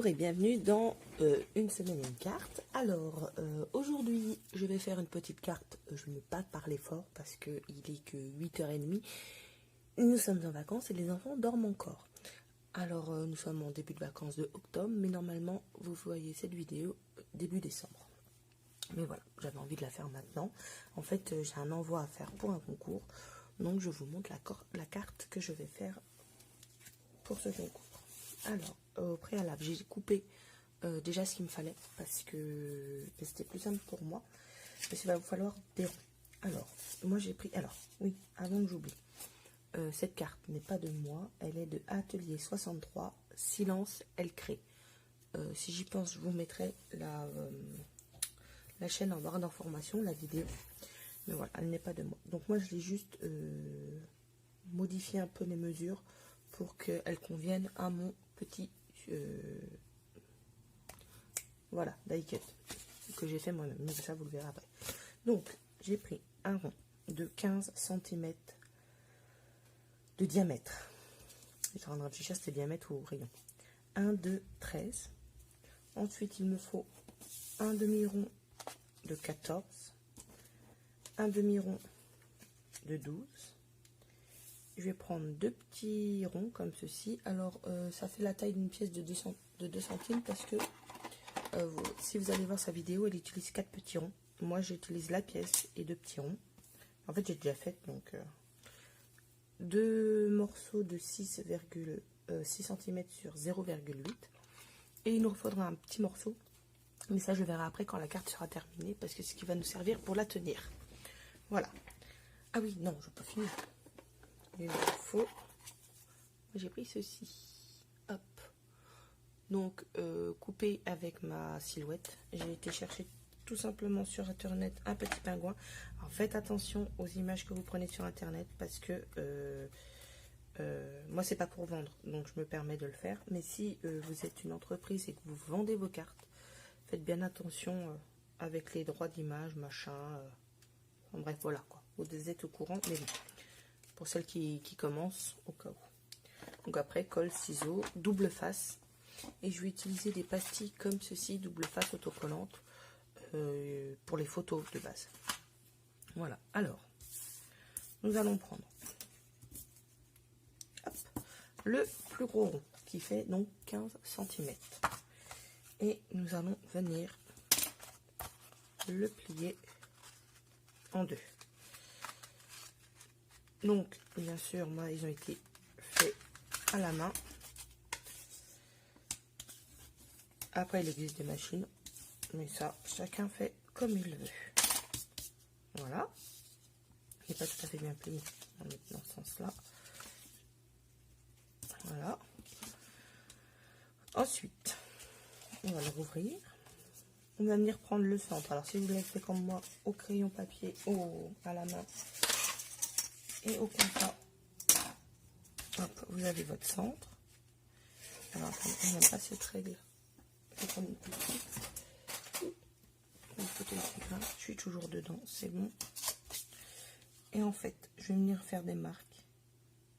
Bonjour et bienvenue dans une semaine et une carte. Alors aujourd'hui je vais faire une petite carte, je ne vais pas parler fort parce qu'il est que 8h30. Nous sommes en vacances et les enfants dorment encore. Alors nous sommes en début de vacances de octobre, mais normalement vous voyez cette vidéo début décembre. Mais voilà, j'avais envie de la faire maintenant. En fait j'ai un envoi à faire pour un concours, donc je vous montre la carte que je vais faire pour ce concours. Alors, au préalable, j'ai coupé déjà ce qu'il me fallait parce que c'était plus simple pour moi. Parce qu'il va vous falloir des ronds. Alors, moi j'ai pris... Alors, oui, avant que j'oublie. Cette carte n'est pas de moi, elle est de Atelier 63, Silence, elle crée. Si j'y pense, je vous mettrai la chaîne en barre d'information, la vidéo. Mais voilà, elle n'est pas de moi. Donc moi, je l'ai juste modifié un peu les mesures pour qu'elles conviennent à mon petit voilà, die cut que j'ai fait moi-même, mais ça vous le verrez après. Donc j'ai pris un rond de 15 cm de diamètre. Je suis en train de réfléchir, c'était diamètre ou rayon. Un de 13. Ensuite il me faut un demi-rond de 14, un demi-rond de 12. Je vais prendre deux petits ronds comme ceci. Alors ça fait la taille d'une pièce de 2 centimes parce que si vous allez voir sa vidéo, elle utilise 4 petits ronds. Moi j'utilise la pièce et 2 petits ronds. En fait j'ai déjà fait donc deux morceaux de 6 cm sur 0,8. Et il nous faudra un petit morceau. Mais ça je verrai après quand la carte sera terminée parce que c'est ce qui va nous servir pour la tenir. Voilà. Ah oui, non, je peux pas finir. Il me faut, j'ai pris ceci, hop, donc coupé avec ma silhouette. J'ai été chercher tout simplement sur internet un petit pingouin. Alors faites attention aux images que vous prenez sur internet parce que moi c'est pas pour vendre, donc je me permets de le faire. Mais si vous êtes une entreprise et que vous vendez vos cartes, faites bien attention avec les droits d'image, machin, en bref voilà quoi, vous êtes au courant, mais bon. Pour celles qui commencent au cas où. Donc après, colle, ciseaux, double face. Et je vais utiliser des pastilles comme ceci, double face autocollante, pour les photos de base. Voilà. Alors, nous allons prendre hop, le plus gros rond, qui fait donc 15 cm. Et nous allons venir le plier en deux. Donc, bien sûr, moi, ils ont été faits à la main. Après, il existe des machines. Mais ça, chacun fait comme il veut. Voilà. Il n'est pas tout à fait bien plié. On va mettre dans ce sens-là. Voilà. Ensuite, on va le rouvrir. On va venir prendre le centre. Alors, si vous l'avez fait comme moi, au crayon papier, à la main, et au compas, hop, vous avez votre centre. Alors, attendez, on n'aime pas cette règle. Je vais prendre une petite. Je suis toujours dedans, c'est bon. Et en fait, je vais venir faire des marques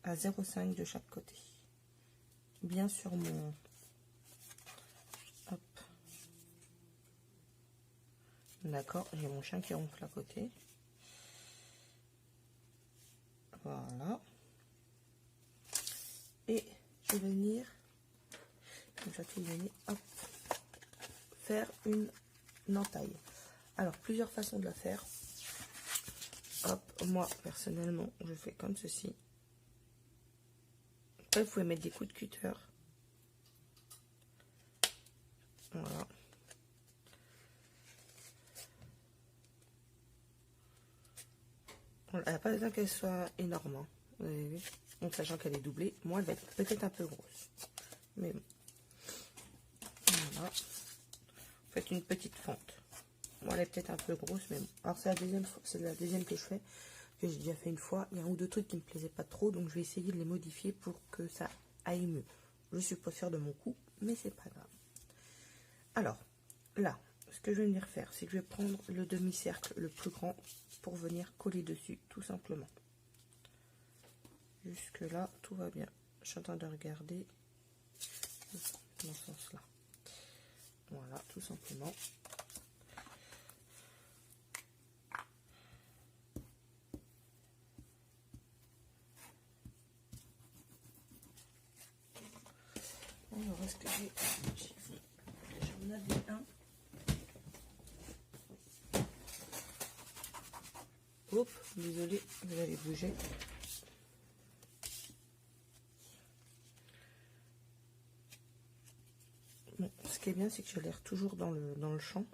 à 0,5 de chaque côté. Bien sur mon... Hop. D'accord, j'ai mon chien qui ronfle à côté. Voilà. Et je vais venir, comme ça tout venir, hop, faire une entaille. Alors, plusieurs façons de la faire. Hop, moi, personnellement, je fais comme ceci. Après, vous pouvez mettre des coups de cutter. Voilà. Elle n'a pas besoin qu'elle soit énorme. Hein. Vous avez vu. Donc, sachant qu'elle est doublée, moi, elle va être peut-être un peu grosse. Mais bon. Voilà. Vous faites une petite fente. Moi, elle est peut-être un peu grosse, mais bon. Alors, c'est la deuxième que je fais. Que j'ai déjà fait une fois. Il y a un ou deux trucs qui me plaisaient pas trop. Donc, je vais essayer de les modifier pour que ça aille mieux. Je suis pas sûre de mon coup, mais c'est pas grave. Alors, là, ce que je vais venir faire, c'est que je vais prendre le demi-cercle le plus grand pour venir coller dessus, tout simplement. Jusque là, tout va bien. Je suis en train de regarder dans ce sens-là. Voilà, tout simplement. Alors, est-ce que j'ai un chiffon? J'en avais un. Oups, désolé, vous allez bouger. Bon, ce qui est bien, c'est que j'ai l'air toujours dans le champ.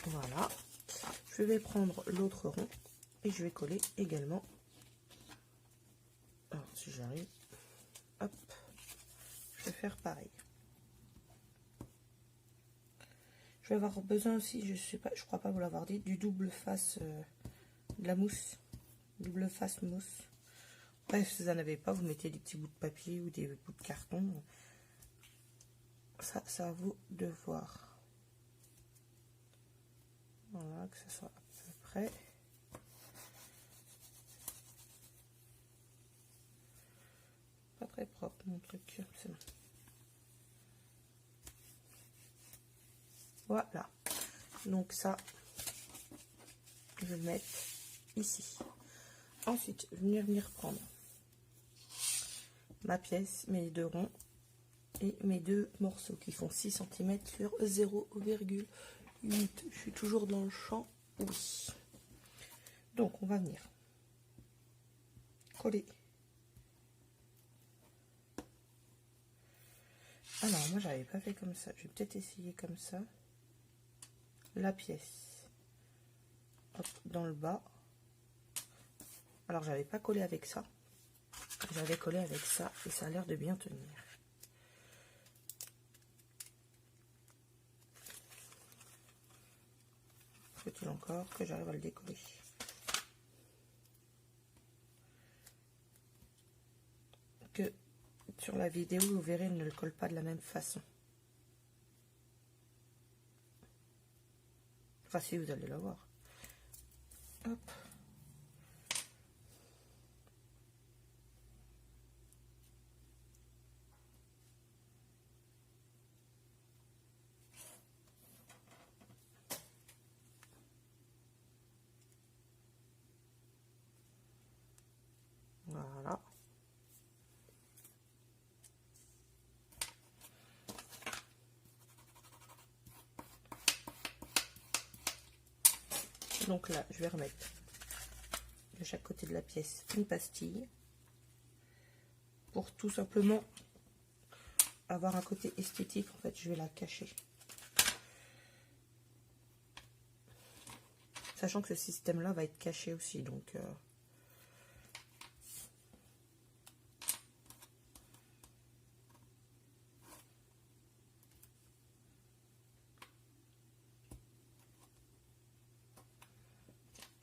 Voilà. Je vais prendre l'autre rond et je vais coller également. Alors, si j'arrive, hop, je vais faire pareil. Je vais avoir besoin aussi, je sais pas, je crois pas vous l'avoir dit, du double face de la mousse, double face mousse. Bref, si vous n'en avez pas, vous mettez des petits bouts de papier ou des bouts de carton. Ça à vous de voir. Voilà, que ce soit à peu près. Pas très propre mon truc, c'est bon. Voilà. Donc ça, je vais le mettre ici. Ensuite, je vais venir prendre ma pièce, mes deux ronds et mes deux morceaux qui font 6 cm sur 0,8. Je suis toujours dans le champ, oui. Donc, on va venir coller. Alors, moi, j'avais pas fait comme ça. Je vais peut-être essayer comme ça. La pièce, hop, dans le bas. Alors, j'avais pas collé avec ça. J'avais collé avec ça et ça a l'air de bien tenir. Faut-il encore que j'arrive à le décoller? Que sur la vidéo, vous verrez, il ne le colle pas de la même façon. Enfin, si, vous allez le voir. Hop. Voilà. Donc là, je vais remettre de chaque côté de la pièce une pastille pour tout simplement avoir un côté esthétique. En fait, je vais la cacher. Sachant que ce système-là va être caché aussi, donc...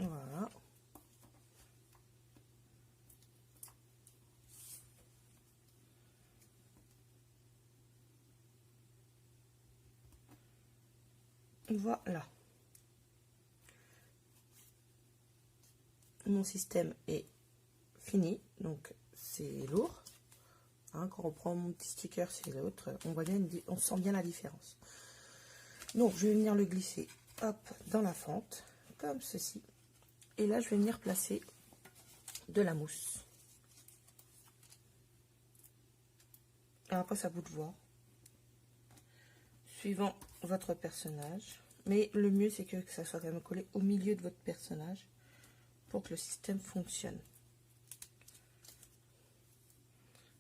Voilà. Voilà. Mon système est fini, donc c'est lourd. Hein, quand on prend mon petit sticker, c'est l'autre. On voit bien, on sent bien la différence. Donc je vais venir le glisser, hop, dans la fente, comme ceci. Et là, je vais venir placer de la mousse. Alors après, c'est à vous de voir, suivant votre personnage. Mais le mieux, c'est que ça soit quand même collé au milieu de votre personnage pour que le système fonctionne.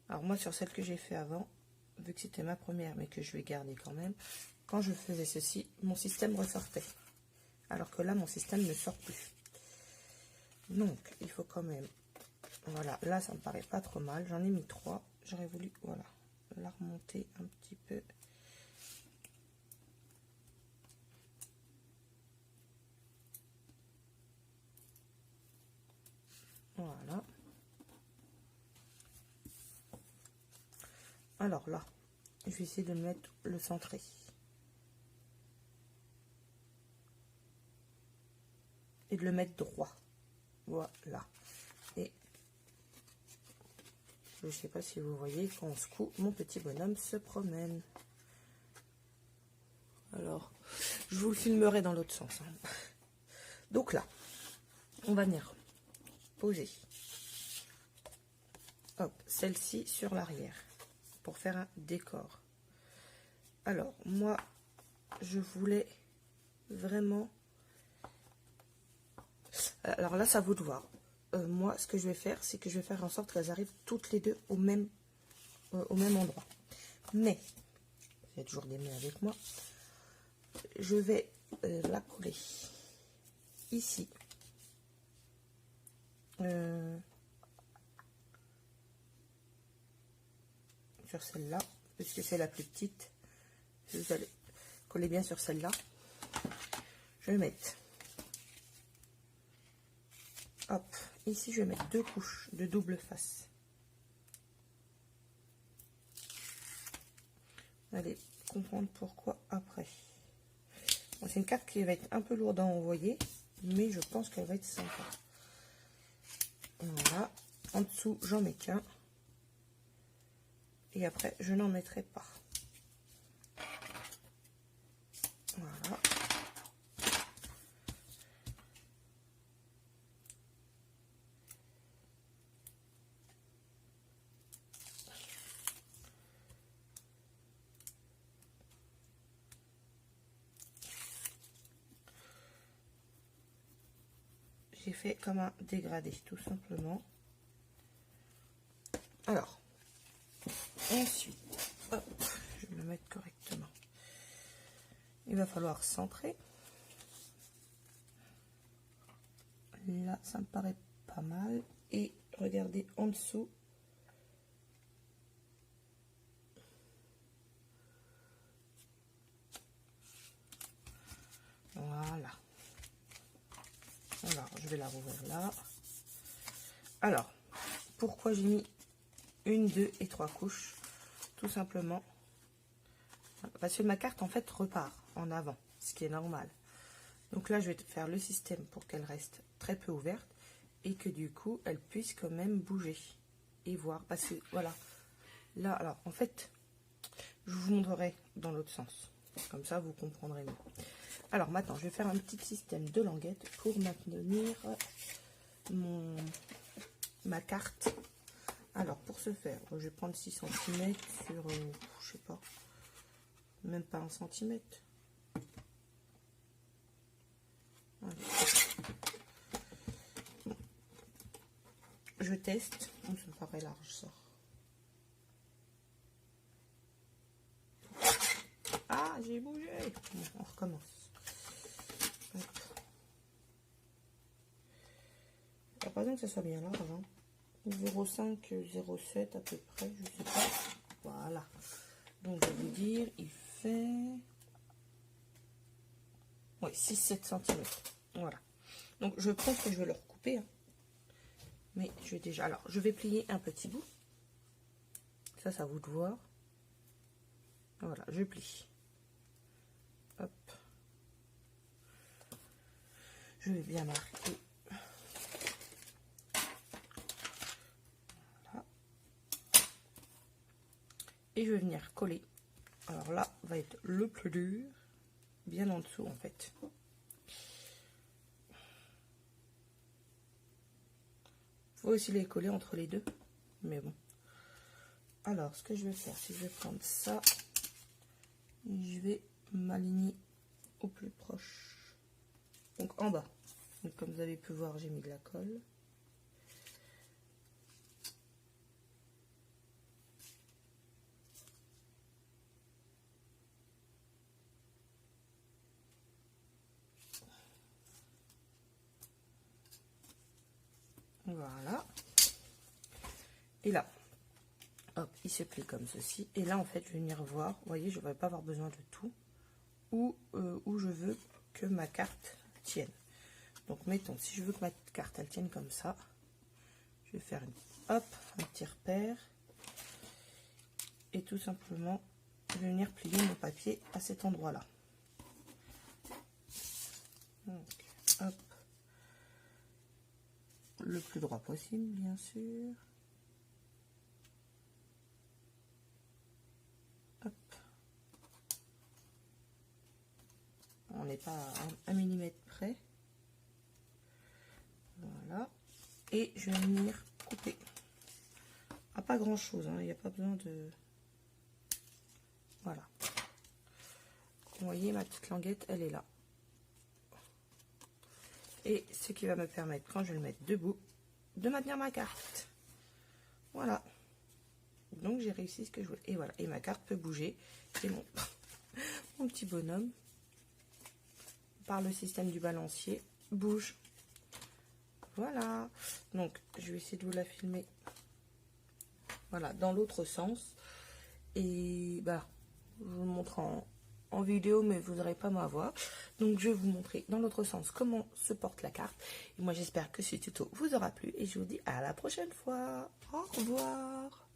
Alors moi, sur celle que j'ai fait avant, vu que c'était ma première, mais que je vais garder quand même, quand je faisais ceci, mon système ressortait. Alors que là, mon système ne sort plus. Donc, il faut quand même... Voilà, là, ça me paraît pas trop mal. J'en ai mis 3. J'aurais voulu, voilà, la remonter un petit peu. Voilà. Alors là, je vais essayer de mettre le centré. et de le mettre droit. Voilà. Et je ne sais pas si vous voyez, quand on secoue, mon petit bonhomme se promène. Alors, je vous le filmerai dans l'autre sens. Hein. Donc là, on va venir poser celle-ci sur l'arrière pour faire un décor. Alors, moi, je voulais vraiment... Alors là, ça vous de voir. Moi, ce que je vais faire, c'est que je vais faire en sorte qu'elles arrivent toutes les deux au même endroit. Mais, j'ai toujours des mains avec moi. Je vais la coller ici. Sur celle-là, puisque c'est la plus petite. Vous allez coller bien sur celle-là. Je vais mettre... Hop, ici je vais mettre 2 couches de double face. Vous allez comprendre pourquoi après. Bon, c'est une carte qui va être un peu lourde à envoyer, mais je pense qu'elle va être sympa. Voilà, en dessous j'en mets qu'un. Et après je n'en mettrai pas. Voilà. J'ai fait comme un dégradé, tout simplement. Alors, ensuite, hop, je vais me mettre correctement. Il va falloir centrer. Là, ça me paraît pas mal. Et regardez en dessous. Voilà. Alors, je vais la rouvrir là. Alors, pourquoi j'ai mis 1, 2 et 3 couches? Tout simplement parce que ma carte, en fait, repart en avant, ce qui est normal. Donc là, je vais faire le système pour qu'elle reste très peu ouverte et que du coup, elle puisse quand même bouger et voir. Parce que, voilà, là, alors, en fait, je vous montrerai dans l'autre sens. Comme ça, vous comprendrez mieux. Alors, maintenant, je vais faire un petit système de languettes pour maintenir ma carte. Alors, pour ce faire, je vais prendre 6 cm sur, je sais pas, même pas 1 cm. Je teste. Ça me paraît large, ça. Ah, j'ai bougé. Bon, on recommence. Par exemple, que ça soit bien large. Hein. 0,5, 0,7 à peu près, je sais pas. Voilà. Donc, je vais vous dire, il fait... Oui, 6-7 cm. Voilà. Donc, je pense que je vais le recouper. Hein. Mais je vais déjà... Alors, je vais plier un petit bout. Ça, ça vous de voir. Voilà, je plie. Hop. Je vais bien marquer. Voilà. Et je vais venir coller. Alors là, va être le plus dur. Bien en dessous, en fait. Il faut aussi les coller entre les deux. Mais bon. Alors, ce que je vais faire, c'est que je vais prendre ça. Je vais m'aligner au plus proche. Donc en bas. Donc, comme vous avez pu voir, j'ai mis de la colle. Voilà. Et là, hop, il se plie comme ceci. Et là, en fait, je vais venir voir. Vous voyez, je ne vais pas avoir besoin de tout. Où je veux que ma carte tienne. Donc, mettons, si je veux que ma carte, elle tienne comme ça, je vais faire un petit repère. Et tout simplement, je vais venir plier mon papier à cet endroit-là. Donc, hop, le plus droit possible, bien sûr. Hop. On n'est pas à 1 mm près. Voilà. Et je vais venir couper. Ah, pas grand chose, hein, il n'y a pas besoin de... Voilà. Vous voyez, ma petite languette, elle est là. Et ce qui va me permettre, quand je vais le mettre debout, de maintenir ma carte. Voilà. Donc j'ai réussi ce que je voulais. Et voilà. Et ma carte peut bouger. Et mon, mon petit bonhomme, par le système du balancier, bouge. Voilà. Donc je vais essayer de vous la filmer. Voilà, dans l'autre sens. Et bah, je vous le montre en vidéo, mais vous n'aurez pas ma voix. Donc je vais vous montrer dans l'autre sens comment se porte la carte. Et moi j'espère que ce tuto vous aura plu. Et je vous dis à la prochaine fois. Au revoir.